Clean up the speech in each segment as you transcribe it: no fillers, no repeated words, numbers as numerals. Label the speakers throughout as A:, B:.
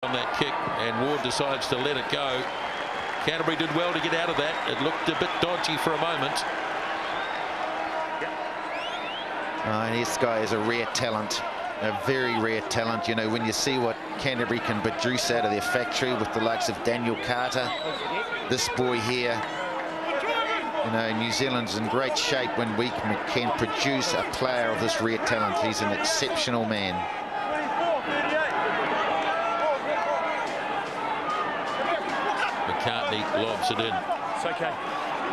A: on that kick, and Ward decides to let it go. Canterbury did well to get out of that. It looked a bit dodgy for a moment.
B: And this guy is a rare talent, a very rare talent. You know, when you see what Canterbury can produce out of their factory with the likes of Daniel Carter, this boy here, you know, New Zealand's in great shape when we can produce a player of this rare talent. He's an exceptional man.
A: McCartney lobs it in.
C: It's okay.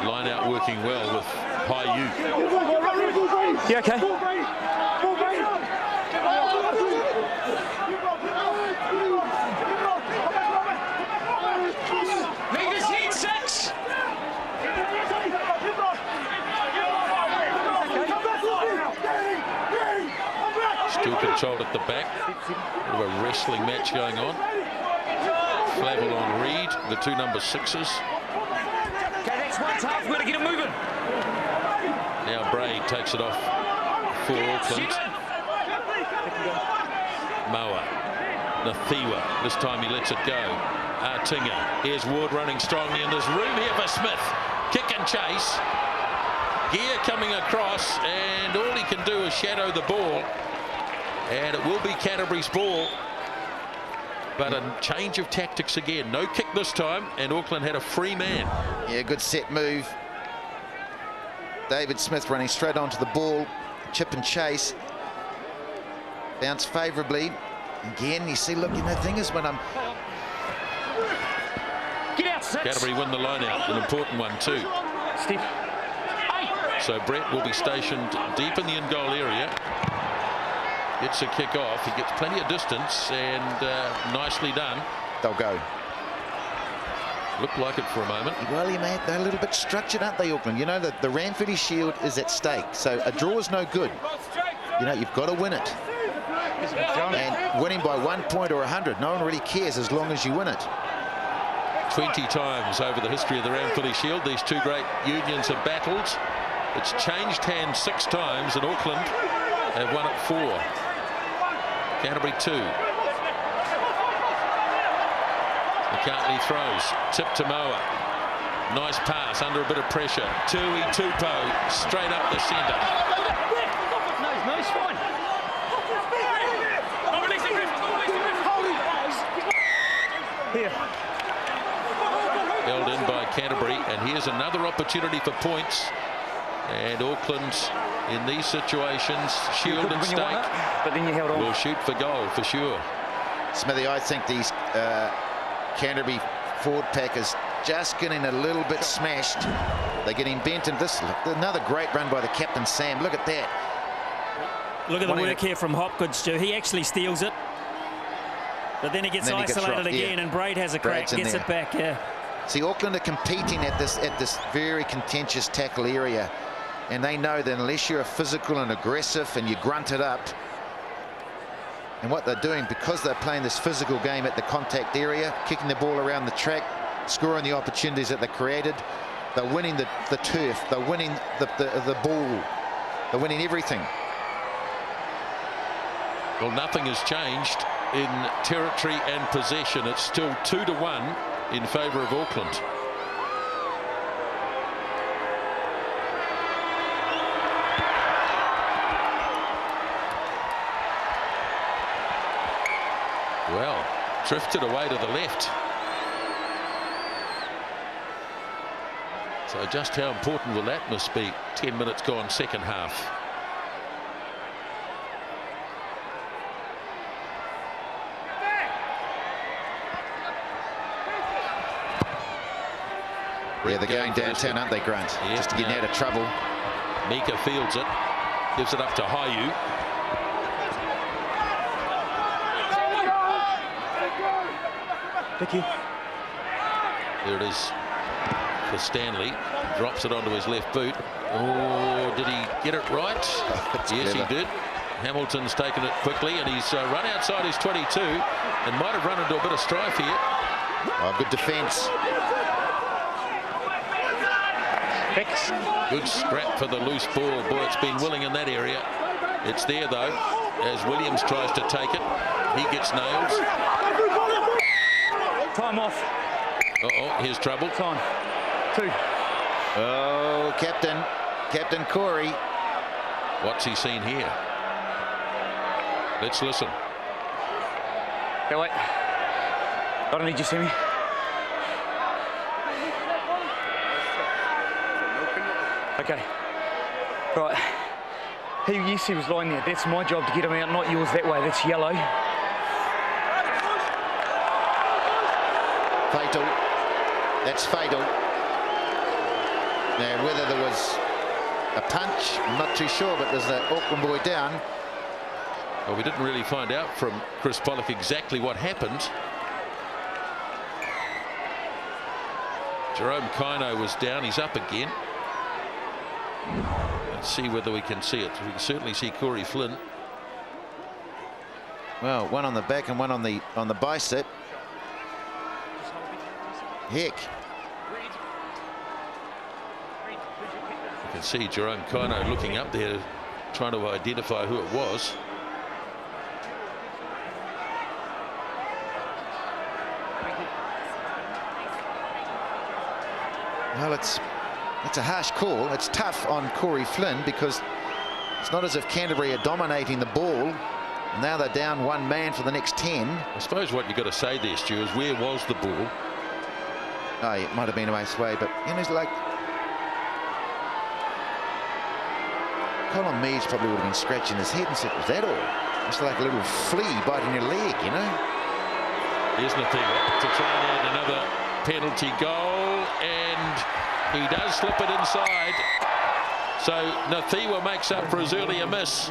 A: Line out working well with High
C: You okay?
A: Still controlled at the back. Bit of a wrestling match going on. Flavel on Reed, the two number 6s.
C: Okay, that's one half. We're going to get it moving.
A: Now Braid takes it off for Auckland. Moa, Nathiwa. This time he lets it go. Artinga. Here's Ward running strongly, and there's room here for Smith. Kick and chase. Gear coming across, and all he can do is shadow the ball. And it will be Canterbury's ball. But a change of tactics again. No kick this time, and Auckland had a free man.
B: Yeah, good set move. David Smith running straight onto the ball. Chip and chase. Bounce favourably. Again, you see, look, you know, the thing is when I'm...
C: Get out, six.
A: Canterbury win the line out, an important one too.
C: Steve.
A: So Brett will be stationed deep in the in-goal area. Gets a kick off. He gets plenty of distance, and nicely done.
B: They'll go.
A: Looked like it for a moment.
B: Well, you mate, they're a little bit structured, aren't they, Auckland? You know, the Ranfurly Shield is at stake, so a draw is no good. You know, you've got to win it. And winning by 1 point or 100, no one really cares as long as you win it.
A: 20 times over the history of the Ranfurly Shield, these two great unions have battled. It's changed hands 6 times, and Auckland have won it 4. Canterbury 2. McCartney throws. Tip to Moa. Nice pass under a bit of pressure. Tui Tupo straight up the centre.
C: No, it's fine. Here.
A: Held in by Canterbury, and here's another opportunity for points. And Auckland, in these situations, shield and stake,
C: But then you held on.
A: will shoot for goal for sure.
B: Smithy, I think these Canterbury forward pack is just getting a little bit smashed. They're getting bent, and this another great run by the captain Sam. Look at that.
D: Look at the work here from Hopgood, Stu. He actually steals it, but then he gets isolated again, and Braid has a crack, gets it back. Yeah.
B: See, Auckland are competing at this very contentious tackle area, and they know that unless you're physical and aggressive and you grunt it up, and what they're doing, because they're playing this physical game at the contact area, kicking the ball around the track, scoring the opportunities that they created, they're winning the turf, they're winning the ball, they're winning everything.
A: Well, nothing has changed in territory and possession. It's still 2-1 in favour of Auckland. Well, drifted away to the left. So just how important will that must be? 10 minutes gone, second half.
B: Yeah, they're going downtown, aren't they, Grant?
A: Yeah,
B: just to get out of trouble.
A: Mika fields it, gives it up to Hayu.
C: Thank you.
A: There it is for Stanley. Drops it onto his left boot. Oh, did he get it right? Yes,
B: clever.
A: he did. Hamilton's taken it quickly, and he's run outside his 22 and might have run into a bit of strife here.
B: Oh, good defence.
A: Good scrap for the loose ball. Boy, it's been willing in that area. It's there, though, as Williams tries to take it. He gets nailed.
C: Time off.
A: Uh-oh, here's trouble.
C: Time. 2.
B: Oh, Captain Corey.
A: What's he seen here? Let's listen.
C: Hey, wait. I don't need you to see me. Okay. Right. Yes, he was lying there. That's my job to get him out, not yours that way. That's yellow.
B: Fatal. That's fatal. Now, whether there was a punch, I'm not too sure, but there's the Auckland boy down.
A: Well, we didn't really find out from Chris Pollock exactly what happened. Jerome Kaino was down. He's up again. Let's see whether we can see it. We can certainly see Corey Flynn.
B: Well, one on the back and one on the bicep. Heck.
A: You can see Jerome Kaino looking up there, trying to identify who it was.
B: Well, it's a harsh call. It's tough on Corey Flynn because it's not as if Canterbury are dominating the ball. Now they're down one man for the next 10.
A: I suppose what you've got to say there, Stu, is where was the ball?
B: Oh, it might have been away, but you know, it's like Colin Meads probably would have been scratching his head and said, "Was that all?" It's like a little flea biting your leg, you know.
A: Here's Nathiwa to try and add another penalty goal, and he does slip it inside. So Nathiwa makes up for his earlier miss,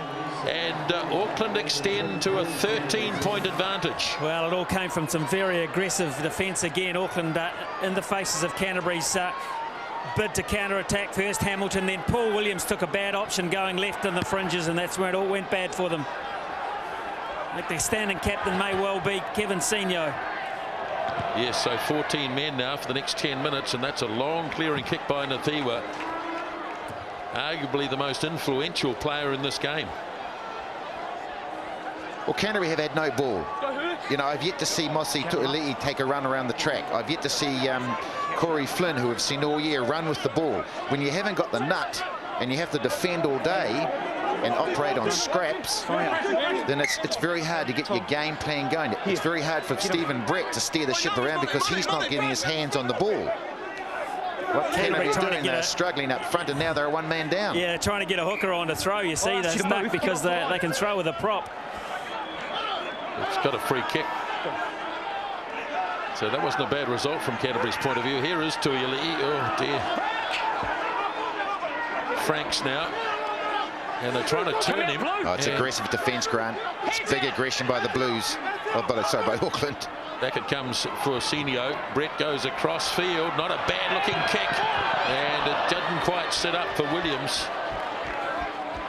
A: and Auckland extend to a 13-point advantage.
D: Well, it all came from some very aggressive defence again. Auckland in the faces of Canterbury's bid to counter-attack. First Hamilton, then Paul Williams took a bad option going left in the fringes, and that's where it all went bad for them. I think their standing captain may well be Kevin Senior.
A: Yes, so 14 men now for the next 10 minutes, and that's a long clearing kick by Nathiwa. Arguably the most influential player in this game.
B: Well, Canterbury have had no ball. You know, I've yet to see Mosi Tu'ili'i take a run around the track. I've yet to see Corey Flynn, who we've seen all year, run with the ball. When you haven't got the nut and you have to defend all day and operate on scraps, then it's very hard to get your game plan going. It's very hard for Stephen Brett to steer the ship around because he's not getting his hands on the ball. What Canterbury are doing, they're struggling up front, and now they're one man down.
D: Yeah, trying to get a hooker on to throw. You see, they're stuck because they can throw with a prop.
A: It's got a free kick. So that wasn't a bad result from Canterbury's point of view. Here is Tu'ili'i. Oh, dear. Franks now. And they're trying to turn him.
B: Oh, it's aggressive defence, Grant. It's big aggression by the Blues. Oh, sorry, by Auckland.
A: Back it comes for Senio. Brett goes across field. Not a bad-looking kick. And it didn't quite set up for Williams.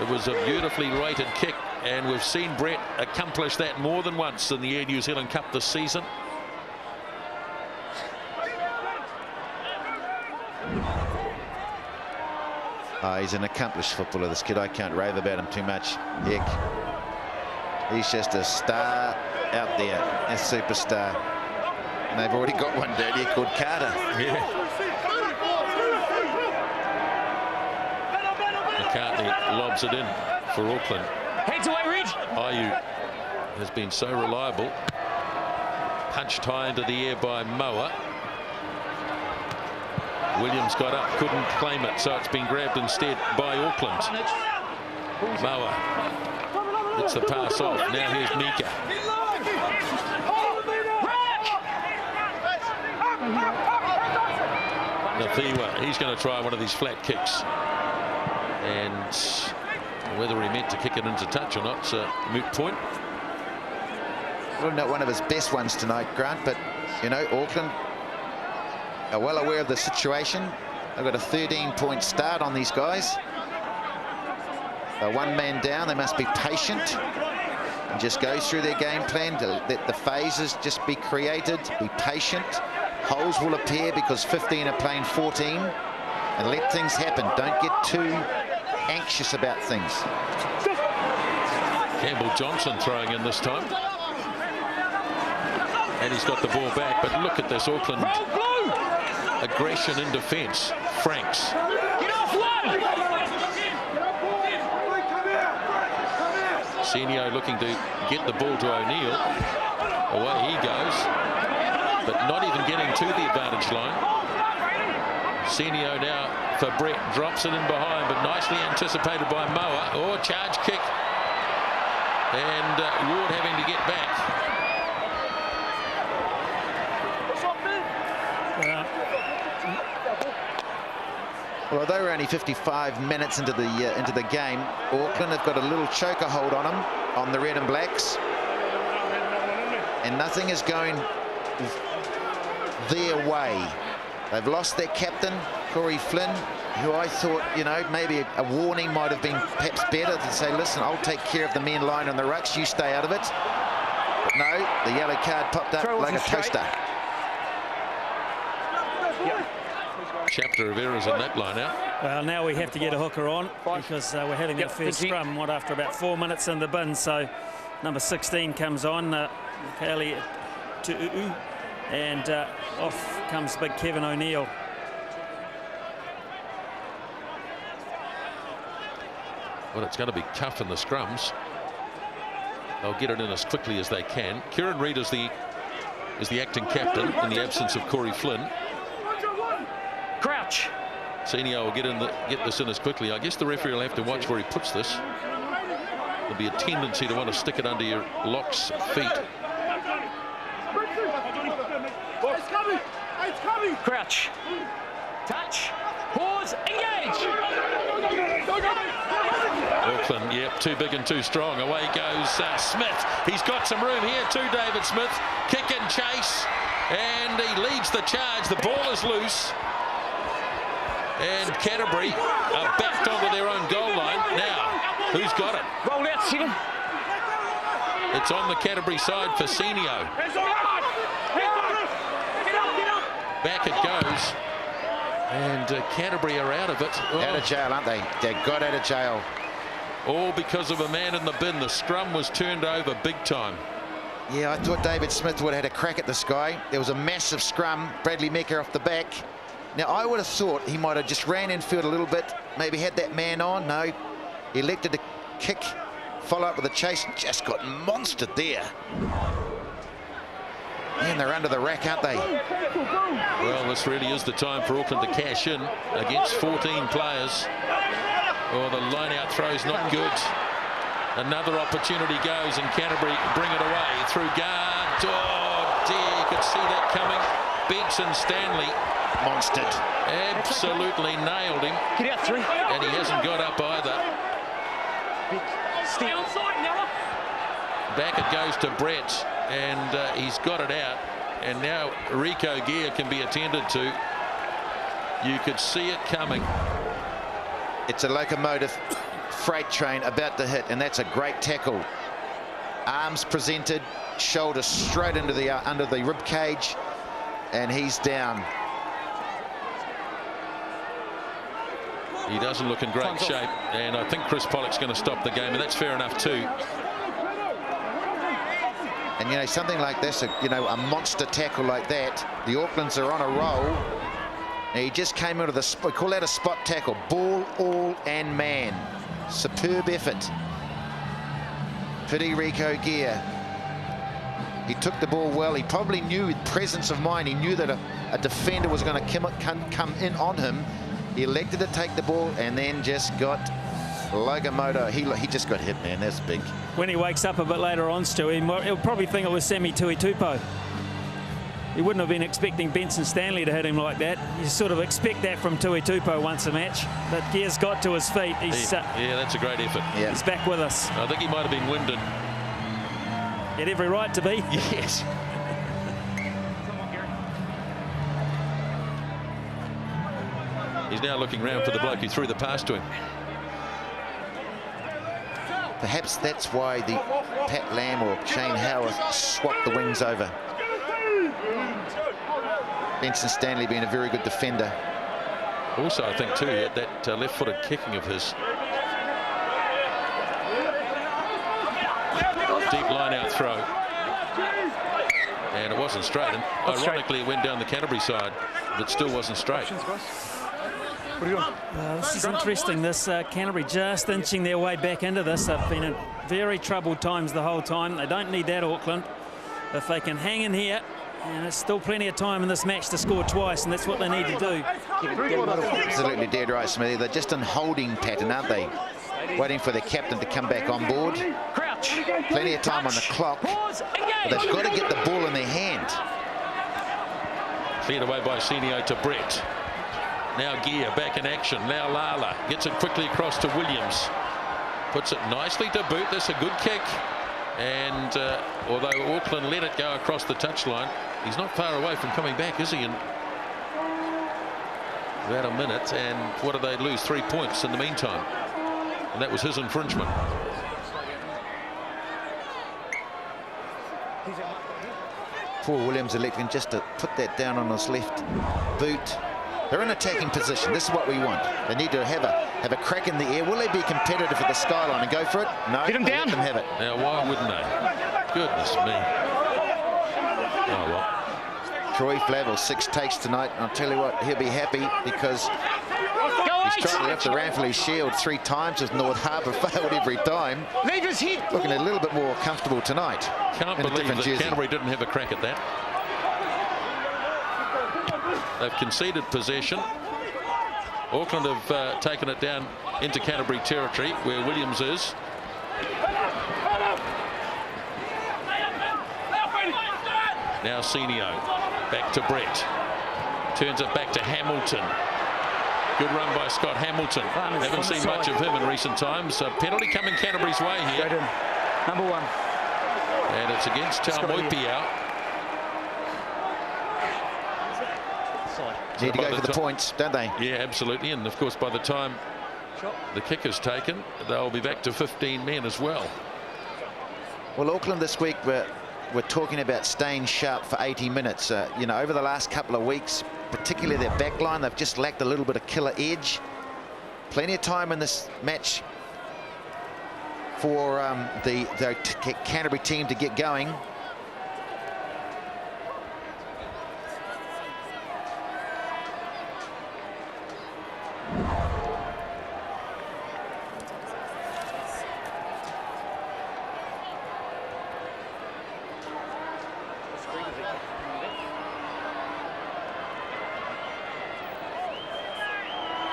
A: It was a beautifully rated kick. And we've seen Brett accomplish that more than once in the Air New Zealand Cup this season.
B: He's an accomplished footballer, this kid. I can't rave about him too much. Heck, he's just a star out there, a superstar. And they've already got one down here called Carter.
A: Yeah. McCartney lobs it in for Auckland.
C: Heads away, Ridge.
A: Ayu has been so reliable. Punched high into the air by Moa. Williams got up, couldn't claim it, so it's been grabbed instead by Auckland. Moa. It's the pass off. Now here's Mika. Nathiwa, he's going to try one of these flat kicks. And whether he meant to kick it into touch or not, it's a moot point.
B: Well, not one of his best ones tonight, Grant, but, you know, Auckland are well aware of the situation. They've got a 13-point start on these guys. They're one man down. They must be patient and just go through their game plan to let the phases just be created. Be patient. Holes will appear because 15 are playing 14, and let things happen. Don't get too anxious about things.
A: Campbell Johnson throwing in this time. And he's got the ball back. But look at this Auckland aggression in defence. Franks. Senio looking to get the ball to O'Neill. Away he goes, but not even getting to the advantage line. Senio now for Brett, drops it in behind, but nicely anticipated by Moa. Oh, charge kick. And Ward having to get back.
B: Well, they were only 55 minutes into the game. Auckland have got a little choker hold on them, on the red and blacks, and nothing is going their way. They've lost their captain, Corey Flynn, who I thought, you know, maybe a warning might have been perhaps better to say, listen, I'll take care of the men lying on the rucks, you stay out of it. But no, the yellow card popped up like a toaster.
A: Chapter of errors in that line out.
D: Well, now we have to get a hooker on because we're having our first scrum after about 4 minutes in the bin. So number 16 comes on, AKL Tu'u, and off comes big Kevin O'Neill.
A: Well, it's going to be tough in the scrums. They'll get it in as quickly as they can. Kieran Reid is the acting captain in the absence of Corey Flynn.
C: Crouch.
A: Senio will get this in as quickly. I guess the referee will have to watch where he puts this. There'll be a tendency to want to stick it under your lock's feet.
C: Crouch. Touch. Pause. Engage.
A: Auckland, yep, too big and too strong. Away goes Smith. He's got some room here too, David Smith. Kick and chase, and he leads the charge. The ball is loose. And Canterbury are backed onto their own goal line. Now, who's got it?
C: Roll out, Steven.
A: It's on the Canterbury side for Senio. Back it goes. And Canterbury are out of it. Oh.
B: Out of jail, aren't they? They got out of jail.
A: All because of a man in the bin. The scrum was turned over big time.
B: Yeah, I thought David Smith would have had a crack at this guy. There was a massive scrum. Bradley Mecca off the back. Now, I would have thought he might have just ran infield a little bit, maybe had that man on. No, he elected to kick, follow up with a chase, and just got monstered there. Man, they're under the rack, aren't they?
A: Well, this really is the time for Auckland to cash in against 14 players. Oh, the line-out throw's not good. Another opportunity goes, and Canterbury bring it away through guard. Oh, dear, you could see that coming. Benson Stanley.
B: Monstered.
A: Absolutely nailed him.
C: Get out, 3.
A: And he hasn't got up either.
C: Stay outside, Noah.
A: Back it goes to Brett, and he's got it out. And now Rico Gear can be attended to. You could see it coming.
B: It's a locomotive freight train about to hit, and that's a great tackle. Arms presented, shoulder straight into the under the rib cage, and he's down.
A: He doesn't look in great shape, and I think Chris Pollock's going to stop the game, and that's fair enough too.
B: And, you know, something like this, you know, a monster tackle like that, the Aucklands are on a roll. Now, he just came into the spot, we call that a spot tackle, ball, all, and man. Superb effort. Pity Rico Gear. He took the ball well. He probably knew with presence of mind. He knew that a defender was going to come in on him. He elected to take the ball and then just got locomotive. He just got hit, man. That's big.
D: When he wakes up a bit later on, Stu, he'll probably think it was Sammy Tuitupo. He wouldn't have been expecting Benson Stanley to hit him like that. You sort of expect that from Tuitupo once a match. But Gear's got to his feet.
A: Yeah, that's a great effort.
B: Yeah.
D: He's back with us.
A: I think he might have been winded.
D: He had every right to be.
A: Yes. He's now looking round for the bloke who threw the pass to him.
B: Perhaps that's why the Pat Lam or Shane Howard swapped the wings over. Benson Stanley being a very good defender.
A: Also, I think too, that left-footed kicking of his. Deep line-out throw. And it wasn't straight. And ironically, it went down the Canterbury side, but still wasn't straight.
C: What are you doing?
D: This is interesting. This Canterbury just inching their way back into this. They've been in very troubled times the whole time. They don't need that, Auckland. If they can hang in here, and there's still plenty of time in this match to score twice, and that's what they need to do.
B: Absolutely dead right, Smithy. They're just in holding pattern, aren't they? Waiting for the captain to come back on board.
C: Crouch.
B: Plenty of time on the clock.
C: Pause.
B: But they've got to get the ball in their hand.
A: Cleared away by Senio to Brett. Now Gear back in action. Now Lala gets it quickly across to Williams. Puts it nicely to boot. That's a good kick. And although Auckland let it go across the touchline, he's not far away from coming back, is he? In about a minute. And what do they lose? 3 points in the meantime. And that was his infringement.
B: Poor Williams electing just to put that down on his left boot. They're in attacking position. This is what we want. They need to have a crack in the air. Will they be competitive at the skyline and go for it? No.
C: Get him down.
B: Let them have it.
A: Now, why wouldn't they? Goodness me. Oh, well.
B: Troy Flavel, 6 takes tonight. And I'll tell you what, he'll be happy because he's tried to lift the Ranfurly Shield 3 times as North Harbour failed every time.
C: Leave his head.
B: Looking a little bit more comfortable tonight.
A: Can't believe that Canterbury didn't have a crack at that. They've conceded possession. Auckland have taken it down into Canterbury territory where Williams is. Now Senio back to Brett. Turns it back to Hamilton. Good run by Scott Hamilton. Haven't seen much of him in recent times. A penalty coming Canterbury's way here.
C: Number 1.
A: And it's against Taumoipiau.
B: Need to go for the points, don't they?
A: Yeah, absolutely. And of course, by the time the kick is taken, they'll be back to 15 men as well.
B: Well, Auckland this week, we're talking about staying sharp for 80 minutes. You know, over the last couple of weeks, particularly their back line, they've just lacked a little bit of killer edge. Plenty of time in this match for the Canterbury team to get going.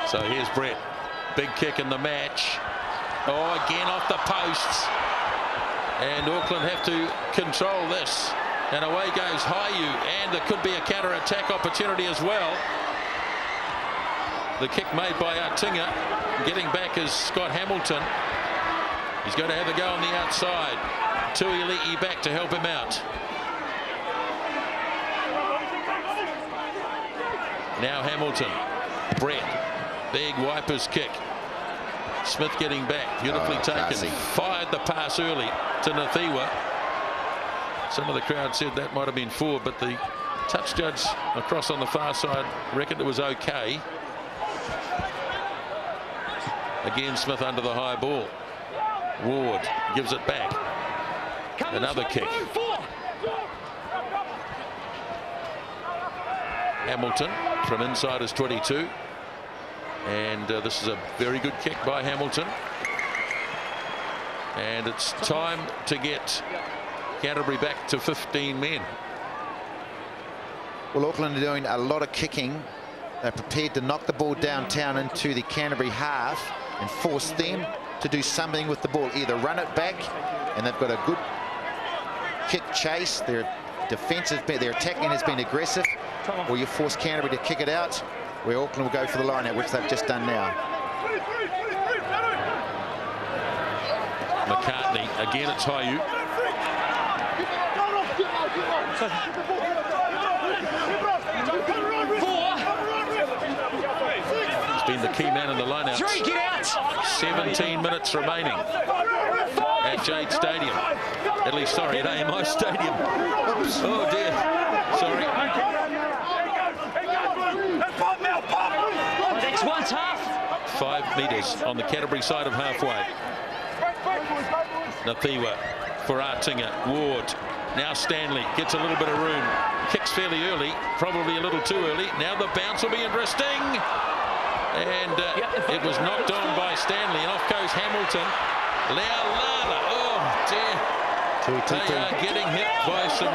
A: So here's Brett. Big kick in the match. Oh, again off the posts. And Auckland have to control this. And away goes Haiu. And there could be a counter-attack opportunity as well. The kick made by Artinga. Getting back is Scott Hamilton. He's going to have a go on the outside. Tuile'i back to help him out. Now Hamilton. Brett. Big wipers kick. Smith getting back. Beautifully taken.
B: Classy.
A: Fired the pass early to Nathiwa. Some of the crowd said that might have been 4, but the touch judge across on the far side reckoned it was okay. Again, Smith under the high ball. Ward gives it back. Another kick. Hamilton from inside his 22. And this is a very good kick by Hamilton. And it's time to get Canterbury back to 15 men.
B: Well, Auckland are doing a lot of kicking. They're prepared to knock the ball downtown into the Canterbury half and force them to do something with the ball. Either run it back, and they've got a good kick chase. Their defensive, their attacking has been aggressive, or you force Canterbury to kick it out, where Auckland will go for the line out, which they've just done now.
A: McCartney, again it's Haiu. He's been the key man in the line-out. 17 minutes remaining at Jade Stadium. At least, sorry, at AMI Stadium. Oops. Oh dear, sorry.
C: Next one's half.
A: 5 metres on the Canterbury side of halfway. Nathiwa for Artinga. Ward Now Stanley gets a little bit of room. Kicks fairly early, probably a little too early. Now the bounce will be interesting. And it was knocked on by Stanley, and off goes Hamilton. Lealala, oh dear. They are getting hit by some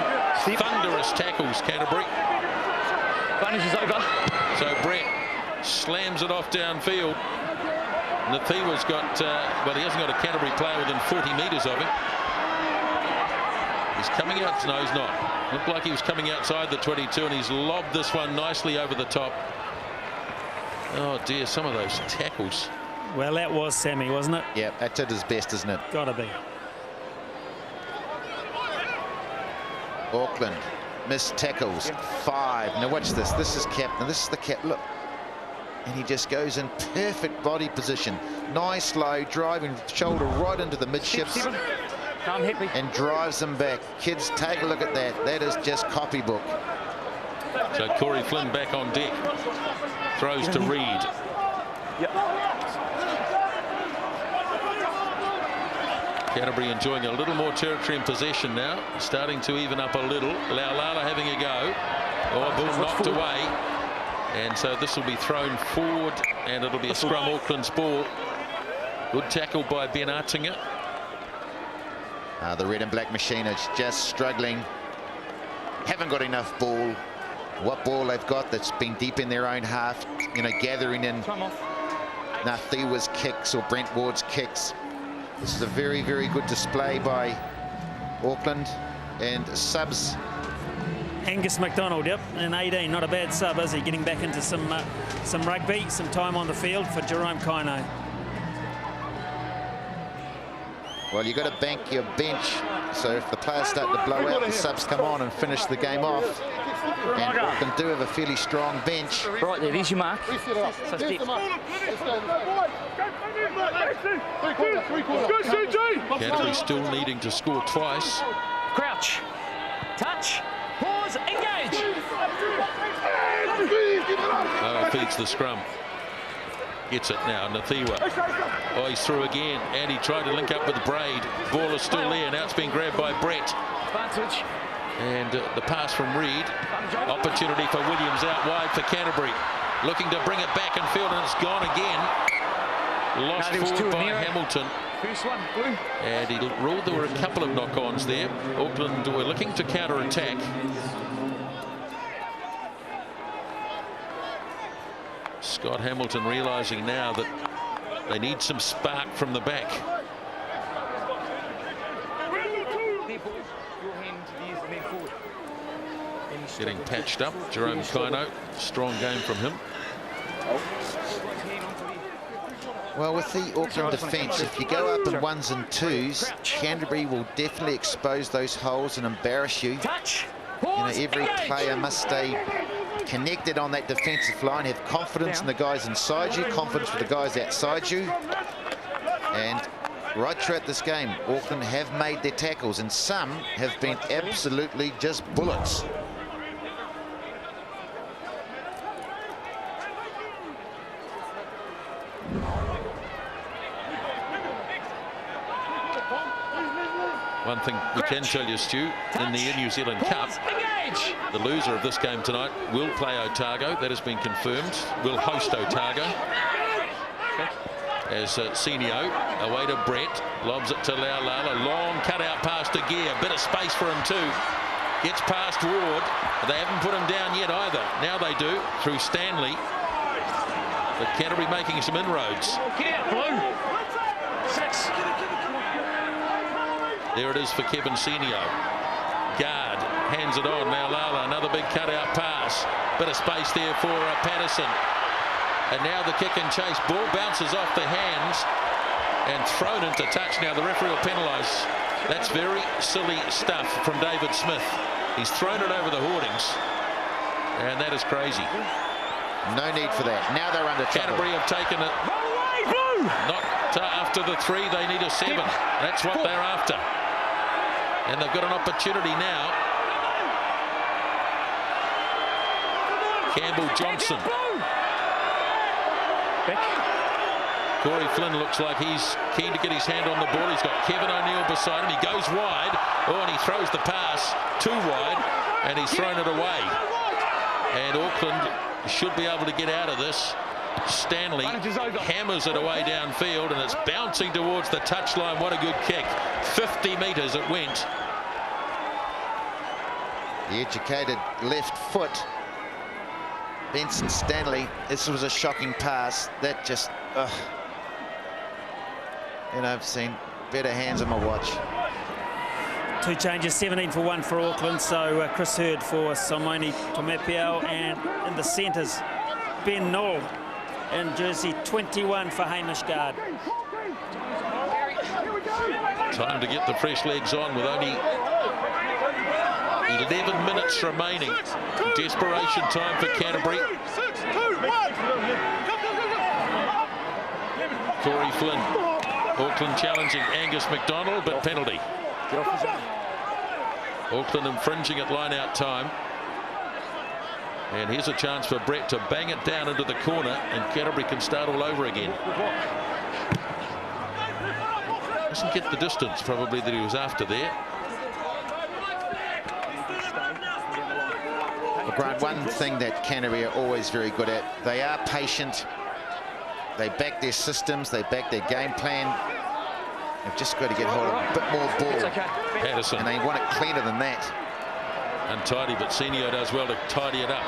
A: thunderous tackles, Canterbury.
C: Finish is over.
A: So Brett slams it off downfield. Nathiwa's got, well, he hasn't got a Canterbury player within 40 metres of him. He's coming out, no, he's not. Looked like he was coming outside the 22, and he's lobbed this one nicely over the top. Oh dear, some of those tackles.
D: Well, that was Sammy, wasn't it?
B: Yeah, that's at his best, isn't it?
D: Gotta be.
B: Auckland missed tackles, 5. Now watch this. This is captain. This is the cap. Look, and he just goes in perfect body position. Nice low, driving shoulder right into the midships, and drives them back. Kids, take a look at that. That is just copybook.
A: So Corey Flynn back on deck. Throws to Reid. Canterbury enjoying a little more territory in possession now, starting to even up a little. Lealala having a go. Oh, ball knocked away. And so this will be thrown forward, and it'll be a scrum, Auckland's ball. Good tackle by Ben Artinger.
B: The red and black machine is just struggling. Haven't got enough ball. What ball they've got that's been deep in their own half, you know, gathering in Nathiwa's kicks or Brent Ward's kicks. This is a very, very good display by Auckland. And subs.
D: Angus McDonald, yep, in 18, not a bad sub, is he? Getting back into some rugby, some time on the field for Jerome Kaino.
B: Well, you've got to bank your bench, so if the players start to blow out, the subs come on and finish the game off. And Auckland do have a fairly strong bench.
C: Right there, there's your mark. So
A: Canterbury still needing to score twice.
C: Crouch, touch, pause, engage.
A: Oh, feeds the scrum. Gets it now, Nathiwa. Oh, he's through again, and he tried to link up with Braid. Ball is still there, now it's been grabbed by Brett.
C: Advantage.
A: And the pass from Reid. Opportunity for Williams out wide for Canterbury. Looking to bring it back in field, and it's gone again. Lost forward by Hamilton.
C: First one, blue.
A: And he ruled there were a couple of knock-ons there. Auckland were looking to counter-attack. Scott Hamilton realising now that they need some spark from the back. Getting patched up. Jerome Kaino, strong game from him.
B: Well, with the Auckland defence, if you go up in 1s and 2s, Canterbury will definitely expose those holes and embarrass you. You know, every player must stay connected on that defensive line, have confidence in the guys inside you, confidence with the guys outside you. And right throughout this game, Auckland have made their tackles, and some have been absolutely just bullets.
A: One thing we can tell you, Stu, in the New Zealand Cup, the loser of this game tonight will play Otago. That has been confirmed. Will host Otago. As Senio, away to Brett, lobs it to Lealala. Long cutout pass to Gear. Bit of space for him too. Gets past Ward. They haven't put him down yet either. Now they do through Stanley. But Canterbury making some inroads.
C: Get out, blue. 6.
A: There it is for Kevin Senio. Guard hands it on. Now Lala, another big cutout pass. Bit of space there for Patterson. And now the kick and chase. Ball bounces off the hands and thrown into touch. Now the referee will penalise. That's very silly stuff from David Smith. He's thrown it over the hoardings. And that is crazy.
B: No need for that. Now they're under trouble.
A: Canterbury have taken it. Not after the 3. They need a 7. That's what they're after. And they've got an opportunity now. Campbell Johnson. Corey Flynn looks like he's keen to get his hand on the ball. He's got Kevin O'Neill beside him. He goes wide. Oh, and he throws the pass too wide, and he's thrown it away. And Auckland should be able to get out of this. Stanley hammers it away downfield, and it's bouncing towards the touchline. What a good kick. 50 metres it went.
B: The educated left foot. Benson Stanley. This was a shocking pass. That just, you know, I've seen better hands on my watch.
D: 2 changes, 17 for 1 for Auckland. So Chris Hurd for Simone Tomepio, and in the centres, Ben Knoll in jersey 21 for Hamish Guard.
A: Time to get the fresh legs on with only 11 minutes remaining. Desperation time for Canterbury. Corey Flynn. Auckland challenging Angus McDonald, but penalty. Auckland infringing at line-out time. And here's a chance for Brett to bang it down into the corner, and Canterbury can start all over again. Doesn't get the distance probably that he was after there.
B: Well, Grant, one thing that Canterbury are always very good at, they are patient. They back their systems, they back their game plan. They've just got to get hold of a bit more ball.
A: Patterson.
B: And they want it cleaner than that.
A: Untidy, but Senio does well to tidy it up.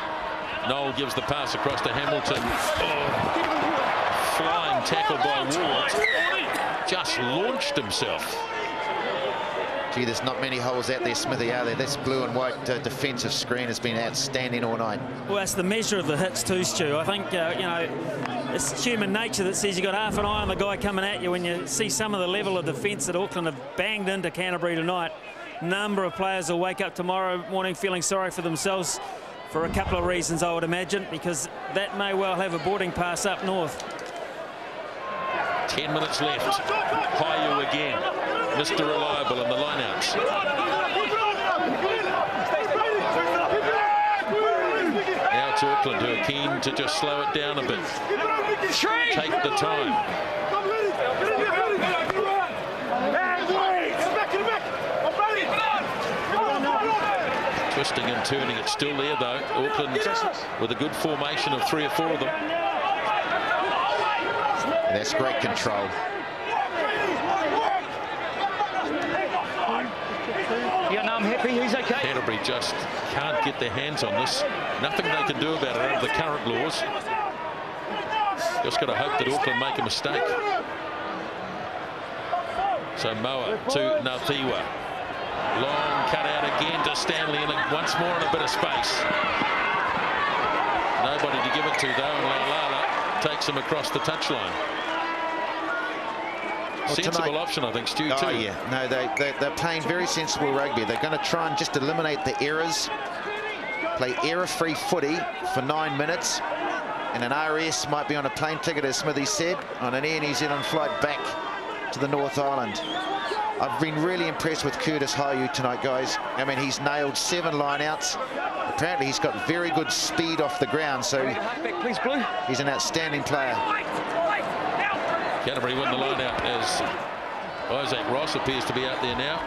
A: Noel gives the pass across to Hamilton. Oh, flying tackle by Ward. Just launched himself.
B: Gee, there's not many holes out there, Smithy, are there? This blue and white defensive screen has been outstanding all night.
D: Well, that's the measure of the hits too, Stu. I think, you know, it's human nature that says you've got half an eye on the guy coming at you. When you see some of the level of defence that Auckland have banged into Canterbury tonight, number of players will wake up tomorrow morning feeling sorry for themselves for a couple of reasons, I would imagine, because that may well have a boarding pass up north.
A: 10 minutes left. Hayu again. Mr. Reliable in the lineouts. Now it's Auckland who are keen to just slow it down a bit. Take the time. Twisting and turning, it's still there though. Auckland with a good formation of 3 or 4 of them.
B: That's great control.
C: Yeah, no, I'm happy. He's okay.
A: Canterbury just can't get their hands on this. Nothing they can do about it under the current laws. Just got to hope that Auckland make a mistake. So Moa to Nathiwa. Long cut out again to Stanley, and once more in a bit of space. Nobody to give it to though, and Laulala takes him across the touchline.
B: Well,
A: sensible
B: tonight,
A: option, I think, Stu, too.
B: Oh, yeah. No, they're playing very sensible rugby. They're going to try and just eliminate the errors. Play error-free footy for 9 minutes. And an RS might be on a plane ticket, as Smithy said, on an Air New Zealand flight back to the North Island. I've been really impressed with Curtis Hayu tonight, guys. I mean, he's nailed 7 lineouts. Apparently, he's got very good speed off the ground, so he's an outstanding player.
A: Canterbury win the line out as Isaac Ross appears to be out there now.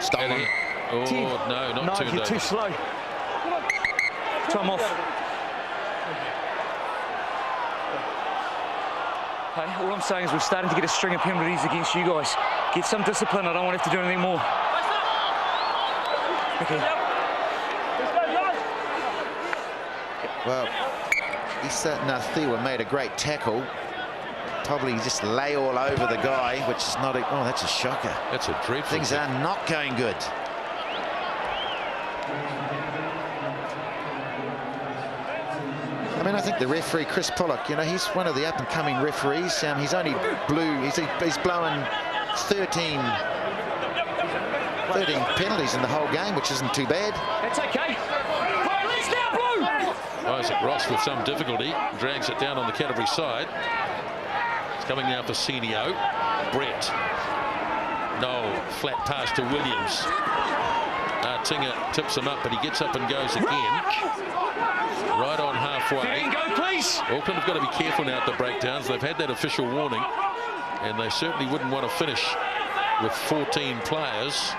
B: Stolen.
A: Oh, no, not turned
C: you're
A: over.
C: too slow. Time off. Hey, all I'm saying is we're starting to get a string of penalties against you guys. Get some discipline. I don't want to have to do anything more. Okay.
B: Well, Nathiwa made a great tackle. Probably just lay all over the guy, which is not a... Oh, that's a shocker.
A: That's a dreadful
B: Things
A: kick.
B: are not going good. I mean, I think the referee, Chris Pollock, you know, he's one of the up-and-coming referees. He's only he's blown 13 penalties in the whole game, which isn't too bad.
C: That's okay.
A: Isaac Ross with some difficulty drags it down on the Canterbury side. It's coming now for Senio. Brett. No, flat pass to Williams. Tinger tips him up, but he gets up and goes again. Right on halfway.
C: Go, please.
A: Auckland have got to be careful now at the breakdowns. They've had that official warning, and they certainly wouldn't want to finish with 14 players.